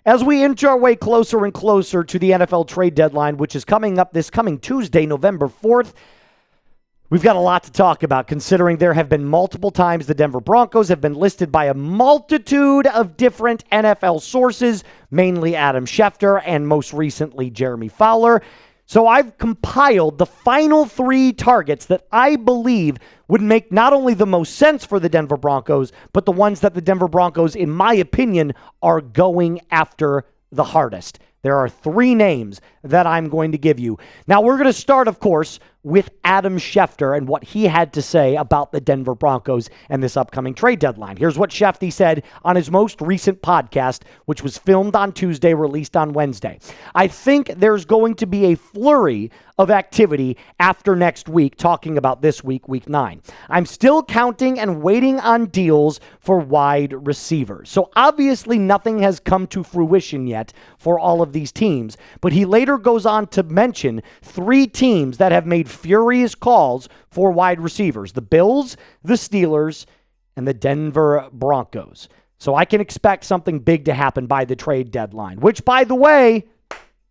As we inch our way closer and closer to the NFL trade deadline, which is coming up this coming Tuesday, November 4th, we've got a lot to talk about, considering there have been multiple times the Denver Broncos have been listed by a multitude of different NFL sources, mainly Adam Schefter and most recently Jeremy Fowler. So I've compiled the final 3 targets that I believe would make not only the most sense for the Denver Broncos, but the ones that the Denver Broncos, in my opinion, are going after the hardest. There are 3 names that I'm going to give you. Now, we're going to start, of course, with Adam Schefter and what he had to say about the Denver Broncos and this upcoming trade deadline. Here's what Schefter said on his most recent podcast, which was filmed on Tuesday, released on Wednesday. I think there's going to be a flurry of activity after next week, talking about this week, week 9. I'm still counting and waiting on deals for wide receivers. So obviously nothing has come to fruition yet for all of these teams, but he later goes on to mention 3 teams that have made furious calls for wide receivers: the Bills, the Steelers, and the Denver Broncos. So I can expect something big to happen by the trade deadline, which, by the way,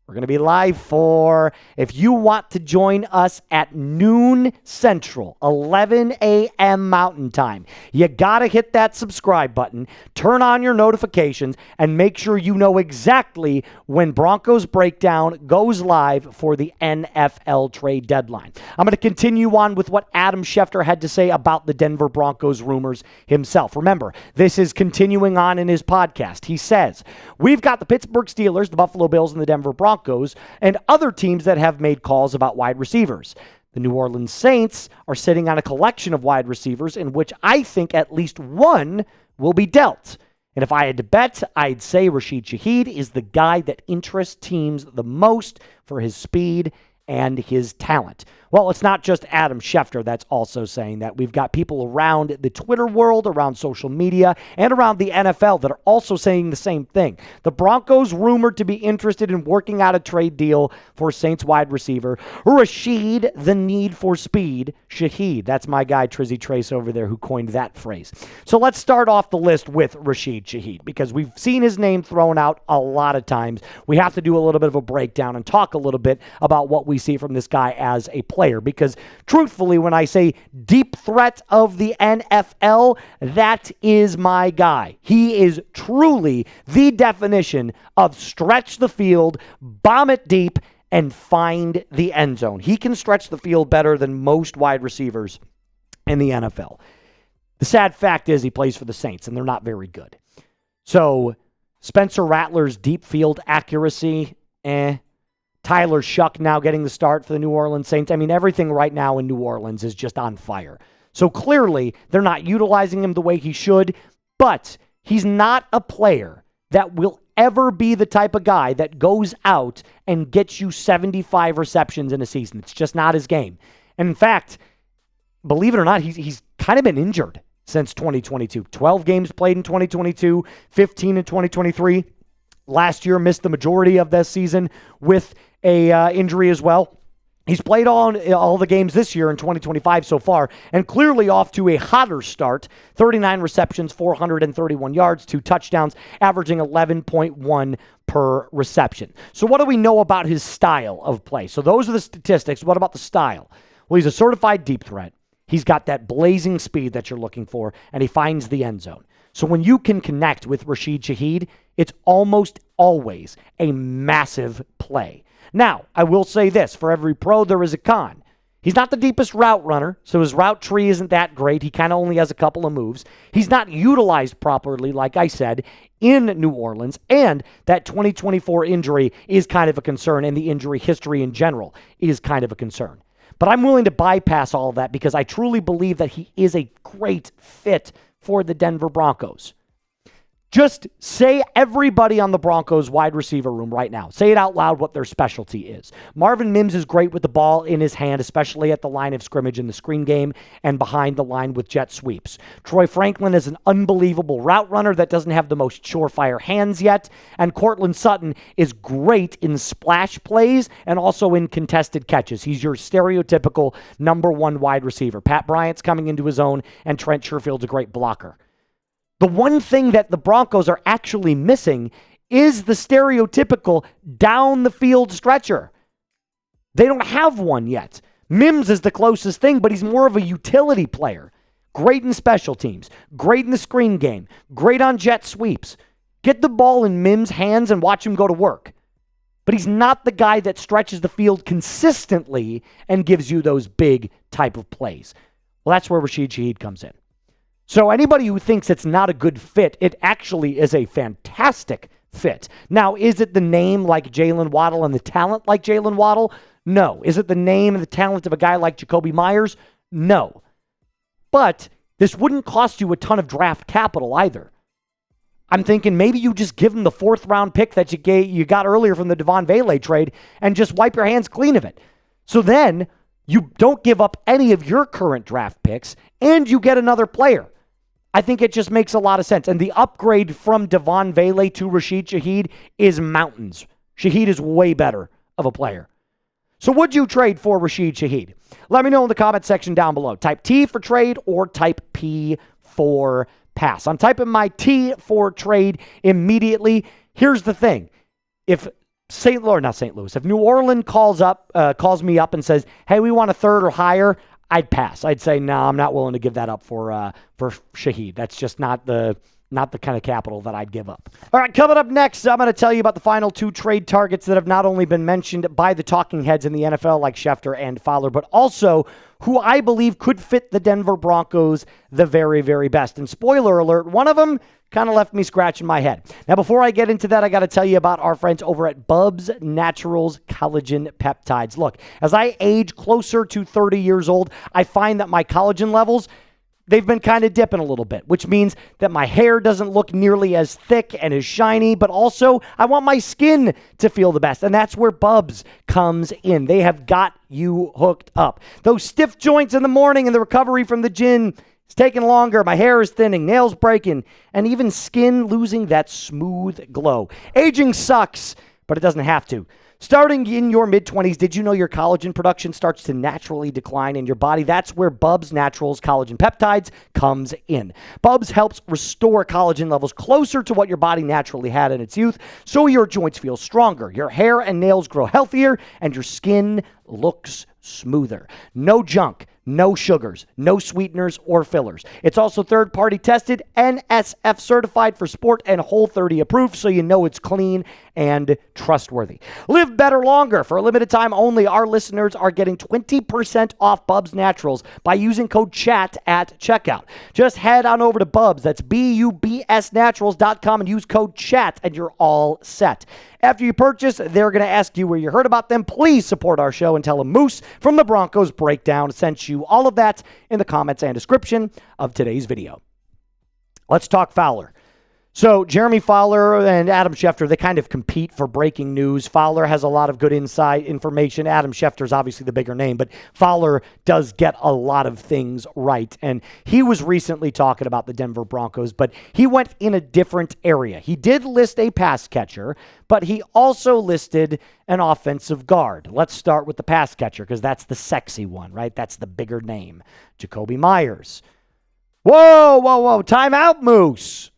we're going to be live for. If you want to join us at noon Central, 11 a.m. Mountain Time, you got to hit that subscribe button, turn on your notifications, and make sure you know exactly when Broncos Breakdown goes live for the NFL trade deadline. I'm going to continue on with what Adam Schefter had to say about the Denver Broncos rumors himself. Remember, this is continuing on in his podcast. He says, we've got the Pittsburgh Steelers, the Buffalo Bills, and the Denver Broncos, and other teams that have made calls about wide receivers. The New Orleans Saints are sitting on a collection of wide receivers in which I think at least one will be dealt. And if I had to bet, I'd say Rashid Shaheed is the guy that interests teams the most for his speed and his talent. Well, it's not just Adam Schefter that's also saying that. We've got people around the Twitter world, around social media, and around the NFL that are also saying the same thing. The Broncos rumored to be interested in working out a trade deal for Saints wide receiver Rashid, the need for speed, Shaheed. That's my guy, Trizzy Trace, over there, who coined that phrase. So let's start off the list with Rashid Shaheed, because we've seen his name thrown out a lot of times. We have to do a little bit of a breakdown and talk a little bit about what we see from this guy as a player, because truthfully, when I say deep threat of the NFL, that is my guy. He is truly the definition of stretch the field, bomb it deep, and find the end zone. He can stretch the field better than most wide receivers in the NFL. The sad fact is he plays for the Saints, and they're not very good. So Spencer Rattler's deep field accuracy, Tyler Shuck now getting the start for the New Orleans Saints. I mean, everything right now in New Orleans is just on fire. So clearly, they're not utilizing him the way he should, but he's not a player that will ever be the type of guy that goes out and gets you 75 receptions in a season. It's just not his game. And in fact, believe it or not, he's kind of been injured since 2022. 12 games played in 2022, 15 in 2023. Last year, missed the majority of this season with a injury as well. He's played all the games this year in 2025 so far, and clearly off to a hotter start. 39 receptions, 431 yards, 2 touchdowns, averaging 11.1 per reception. So what do we know about his style of play? So those are the statistics. What about the style? Well, he's a certified deep threat. He's got that blazing speed that you're looking for, and he finds the end zone. So when you can connect with Rashid Shaheed, it's almost always a massive play. Now, I will say this, for every pro, there is a con. He's not the deepest route runner, so his route tree isn't that great. He kind of only has a couple of moves. He's not utilized properly, like I said, in New Orleans, and that 2024 injury is kind of a concern, and the injury history in general is kind of a concern. But I'm willing to bypass all of that because I truly believe that he is a great fit for the Denver Broncos. Just say everybody on the Broncos wide receiver room right now. Say it out loud what their specialty is. Marvin Mims is great with the ball in his hand, especially at the line of scrimmage in the screen game and behind the line with jet sweeps. Troy Franklin is an unbelievable route runner that doesn't have the most surefire hands yet. And Cortland Sutton is great in splash plays and also in contested catches. He's your stereotypical number one wide receiver. Pat Bryant's coming into his own, and Trent Sherfield's a great blocker. The one thing that the Broncos are actually missing is the stereotypical down the field stretcher. They don't have one yet. Mims is the closest thing, but he's more of a utility player. Great in special teams, great in the screen game, great on jet sweeps. Get the ball in Mims' hands and watch him go to work. But he's not the guy that stretches the field consistently and gives you those big type of plays. Well, that's where Rashid Shaheed comes in. So anybody who thinks it's not a good fit, it actually is a fantastic fit. Now, is it the name like Jalen Waddle and the talent like Jalen Waddle? No. Is it the name and the talent of a guy like Jakobi Meyers? No. But this wouldn't cost you a ton of draft capital either. I'm thinking maybe you just give him the 4th round pick that you got earlier from the Devon Vele trade and just wipe your hands clean of it. So then you don't give up any of your current draft picks and you get another player. I think it just makes a lot of sense. And the upgrade from Devon Vele to Rashid Shaheed is mountains. Shaheed is way better of a player. So would you trade for Rashid Shaheed? Let me know in the comment section down below. Type T for trade or type P for pass. I'm typing my T for trade immediately. Here's the thing. If if New Orleans calls me up and says, hey, we want a 3rd or higher, I'd pass. I'd say, no, I'm not willing to give that up for Shaheed. That's just not the kind of capital that I'd give up. All right, coming up next, I'm going to tell you about the final 2 trade targets that have not only been mentioned by the talking heads in the NFL like Schefter and Fowler, but also who I believe could fit the Denver Broncos the very, very best. And spoiler alert, one of them kind of left me scratching my head. Now, before I get into that, I got to tell you about our friends over at Bubs Naturals Collagen Peptides. Look, as I age closer to 30 years old, I find that my collagen levels, they've been kind of dipping a little bit, which means that my hair doesn't look nearly as thick and as shiny, but also I want my skin to feel the best, and that's where Bubs comes in. They have got you hooked up. Those stiff joints in the morning and the recovery from the gym, it's taking longer. My hair is thinning, nails breaking, and even skin losing that smooth glow. Aging sucks, but it doesn't have to. Starting in your mid-20s, did you know your collagen production starts to naturally decline in your body? That's where Bubs Naturals Collagen Peptides comes in. Bubs helps restore collagen levels closer to what your body naturally had in its youth, so your joints feel stronger, your hair and nails grow healthier, and your skin looks smoother. No junk, no sugars, no sweeteners or fillers. It's also third-party tested, NSF certified for sport and Whole30 approved, so you know it's clean and trustworthy. Live better longer. For a limited time only, our listeners are getting 20% off Bubs Naturals by using code CHAT at checkout. Just head on over to Bubs, that's BUBSnaturals.com, and use code CHAT, and you're all set. After you purchase, they're going to ask you where you heard about them. Please support our show and tell them Moose from the Broncos Breakdown sent you. All of that in the comments and description of today's video. Let's talk Fowler. So Jeremy Fowler and Adam Schefter, they kind of compete for breaking news. Fowler has a lot of good inside information. Adam Schefter is obviously the bigger name, but Fowler does get a lot of things right. And he was recently talking about the Denver Broncos, but he went in a different area. He did list a pass catcher, but he also listed an offensive guard. Let's start with the pass catcher because that's the sexy one, right? That's the bigger name. Jakobi Meyers. Whoa. Time out, Moose.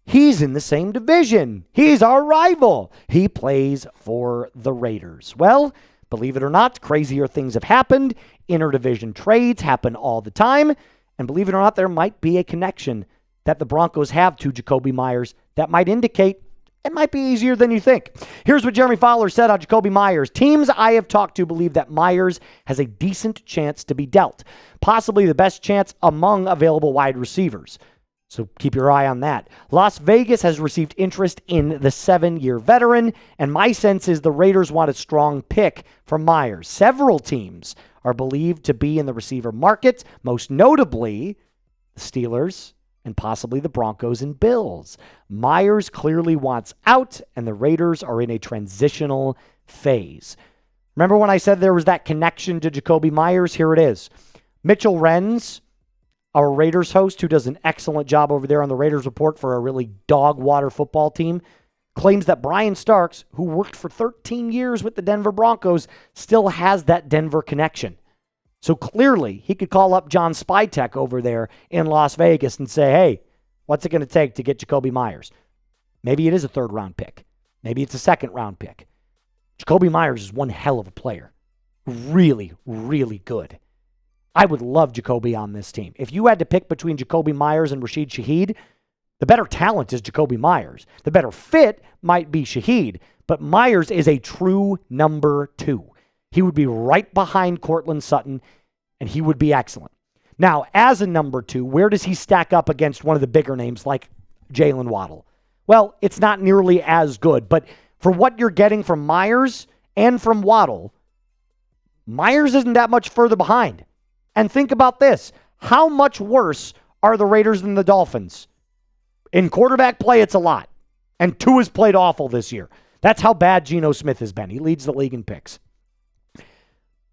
He's in the same division. He's our rival. He plays for the Raiders. Well, believe it or not, crazier things have happened. Interdivision trades happen all the time. And believe it or not, there might be a connection that the Broncos have to Jakobi Meyers that might indicate it might be easier than you think. Here's what Jeremy Fowler said on Jakobi Meyers. Teams I have talked to believe that Meyers has a decent chance to be dealt, possibly the best chance among available wide receivers. So keep your eye on that. Las Vegas has received interest in the 7-year veteran, and my sense is the Raiders want a strong pick for Meyers. Several teams are believed to be in the receiver market, most notably the Steelers and possibly the Broncos and Bills. Meyers clearly wants out, and the Raiders are in a transitional phase. Remember when I said there was that connection to Jakobi Meyers? Here it is. Mitchell Renz, our Raiders host, who does an excellent job over there on the Raiders Report for a really dog water football team, claims that Brian Starks, who worked for 13 years with the Denver Broncos, still has that Denver connection. So clearly, he could call up John Spytek over there in Las Vegas and say, hey, what's it going to take to get Jakobi Meyers? Maybe it is a third-round pick. Maybe it's a second-round pick. Jakobi Meyers is one hell of a player. Really, really good. I would love Jakobi on this team. If you had to pick between Jakobi Meyers and Rashid Shaheed, the better talent is Jakobi Meyers. The better fit might be Shaheed, but Meyers is a true number 2. He would be right behind Courtland Sutton, and he would be excellent. Now, as a number 2, where does he stack up against one of the bigger names like Jalen Waddle? Well, it's not nearly as good, but for what you're getting from Meyers and from Waddle, Meyers isn't that much further behind. And think about this. How much worse are the Raiders than the Dolphins? In quarterback play, it's a lot. And Tua has played awful this year. That's how bad Geno Smith has been. He leads the league in picks.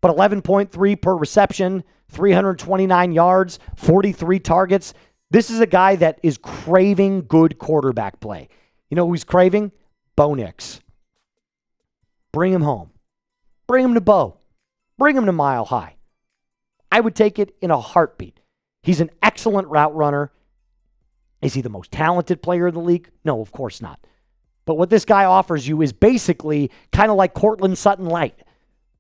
But 11.3 per reception, 329 yards, 43 targets. This is a guy that is craving good quarterback play. You know who he's craving? Bo Nix. Bring him home. Bring him to Bo. Bring him to Mile High. I would take it in a heartbeat. He's an excellent route runner. Is he the most talented player in the league? No, of course not. But what this guy offers you is basically kind of like Courtland Sutton light.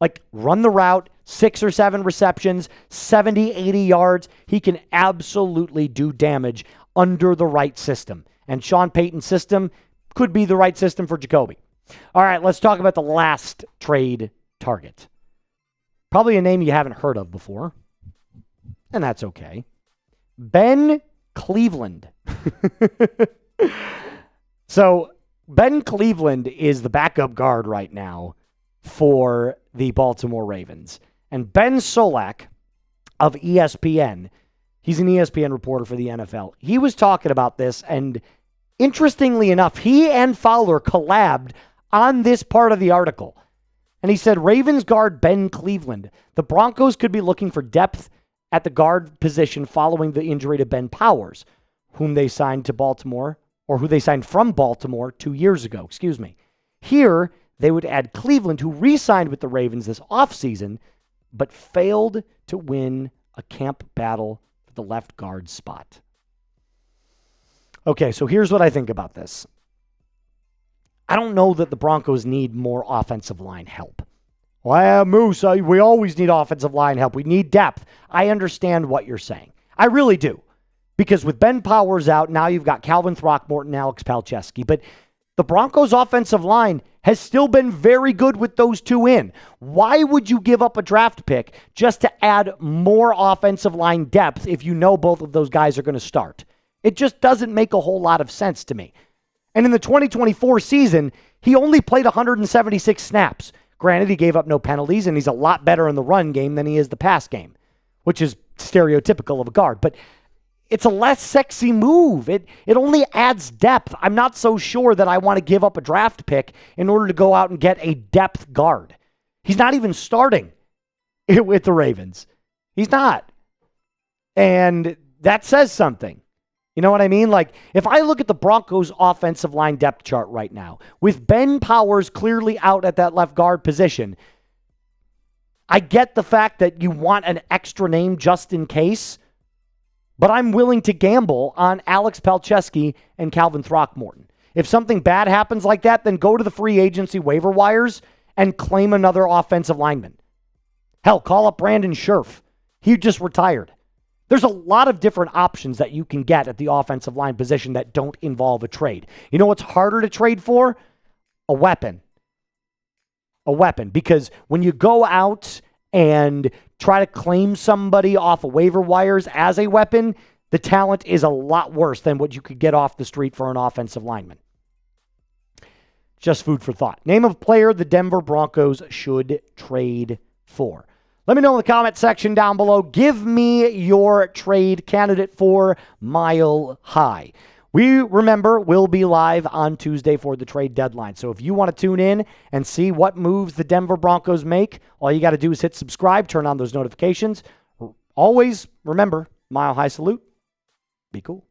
Like run the route, 6 or 7 receptions, 70, 80 yards. He can absolutely do damage under the right system. And Sean Payton's system could be the right system for Jakobi. All right, let's talk about the last trade target. Probably a name you haven't heard of before, and that's okay. Ben Cleveland. So Ben Cleveland is the backup guard right now for the Baltimore Ravens. And Ben Solak of ESPN, he's an ESPN reporter for the NFL. He was talking about this, and interestingly enough, he and Fowler collabed on this part of the article. And he said, Ravens guard Ben Cleveland. The Broncos could be looking for depth at the guard position following the injury to Ben Powers, whom they signed to Baltimore, or who they signed from Baltimore 2 years ago. Here, they would add Cleveland, who re-signed with the Ravens this offseason, but failed to win a camp battle for the left guard spot. Okay, so here's what I think about this. I don't know that the Broncos need more offensive line help. Well, Moose, we always need offensive line help. We need depth. I understand what you're saying. I really do. Because with Ben Powers out, now you've got Calvin Throckmorton, Alex Palczewski. But the Broncos' offensive line has still been very good with those two in. Why would you give up a draft pick just to add more offensive line depth if you know both of those guys are going to start? It just doesn't make a whole lot of sense to me. And in the 2024 season, he only played 176 snaps. Granted, he gave up no penalties, and he's a lot better in the run game than he is the pass game, which is stereotypical of a guard. But it's a less sexy move. It only adds depth. I'm not so sure that I want to give up a draft pick in order to go out and get a depth guard. He's not even starting with the Ravens. He's not. And that says something. You know what I mean? Like, if I look at the Broncos' offensive line depth chart right now, with Ben Powers clearly out at that left guard position, I get the fact that you want an extra name just in case, but I'm willing to gamble on Alex Palczewski and Calvin Throckmorton. If something bad happens like that, then go to the free agency waiver wires and claim another offensive lineman. Hell, call up Brandon Scherf. He just retired. There's a lot of different options that you can get at the offensive line position that don't involve a trade. You know what's harder to trade for? A weapon. A weapon. Because when you go out and try to claim somebody off of waiver wires as a weapon, the talent is a lot worse than what you could get off the street for an offensive lineman. Just food for thought. Name of a player the Denver Broncos should trade for. Let me know in the comment section down below. Give me your trade candidate for Mile High. We, remember, will be live on Tuesday for the trade deadline. So if you want to tune in and see what moves the Denver Broncos make, all you got to do is hit subscribe, turn on those notifications. Always remember, Mile High salute. Be cool.